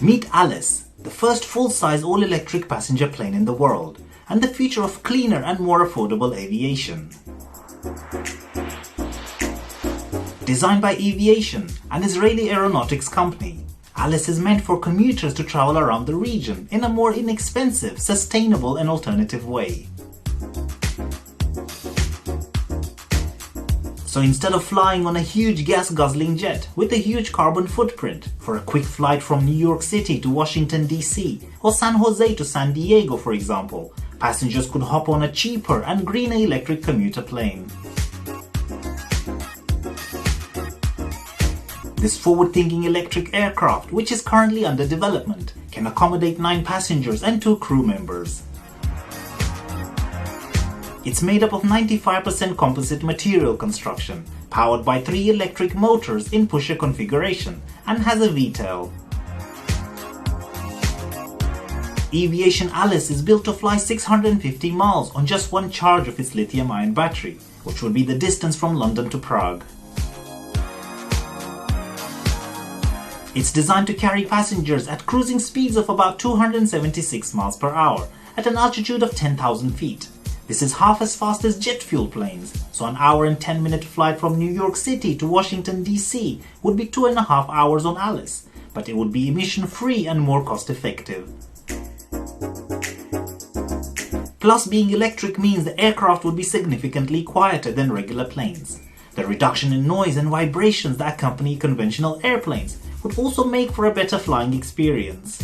Meet Alice, the first full-size all-electric passenger plane in the world, and the future of cleaner and more affordable aviation. Designed by Eviation, an Israeli aeronautics company, Alice is meant for commuters to travel around the region in a more inexpensive, sustainable and alternative way. So instead of flying on a huge gas-guzzling jet with a huge carbon footprint for a quick flight from New York City to Washington DC or San Jose to San Diego, for example, passengers could hop on a cheaper and greener electric commuter plane. This forward-thinking electric aircraft, which is currently under development, can accommodate 9 passengers and 2 crew members. It's made up of 95% composite material construction, powered by 3 electric motors in pusher configuration, and has a VTOL. Eviation Alice is built to fly 650 miles on just one charge of its lithium-ion battery, which would be the distance from London to Prague. It's designed to carry passengers at cruising speeds of about 276 miles per hour at an altitude of 10,000 feet. This is half as fast as jet fuel planes, so an hour and 10-minute flight from New York City to Washington DC would be 2.5 hours on Alice, but it would be emission-free and more cost-effective. Plus, being electric means the aircraft would be significantly quieter than regular planes. The reduction in noise and vibrations that accompany conventional airplanes would also make for a better flying experience.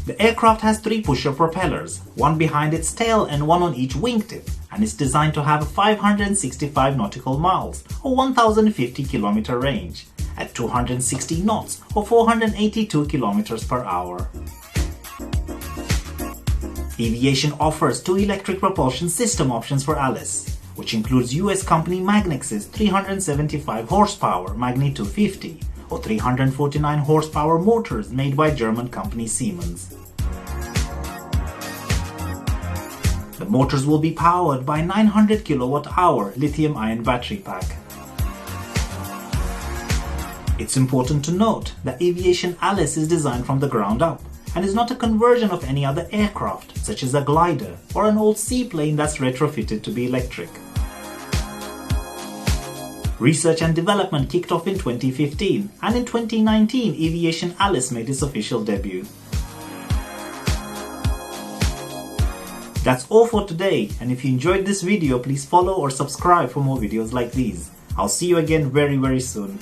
The aircraft has 3 pusher propellers, one behind its tail and one on each wingtip, and is designed to have a 565 nautical miles or 1050 km range at 260 knots or 482 km per hour. Aviation offers 2 electric propulsion system options for Alice, which includes US company Magnex's 375 horsepower Magni 250 or 349 horsepower motors made by German company Siemens. The motors will be powered by 900 kWh lithium-ion battery pack. It's important to note that Aviation Alice is designed from the ground up and is not a conversion of any other aircraft, such as a glider or an old seaplane that's retrofitted to be electric. Research and development kicked off in 2015, and in 2019 Eviation Alice made its official debut. That's all for today, and if you enjoyed this video, please follow or subscribe for more videos like these. I'll see you again very soon.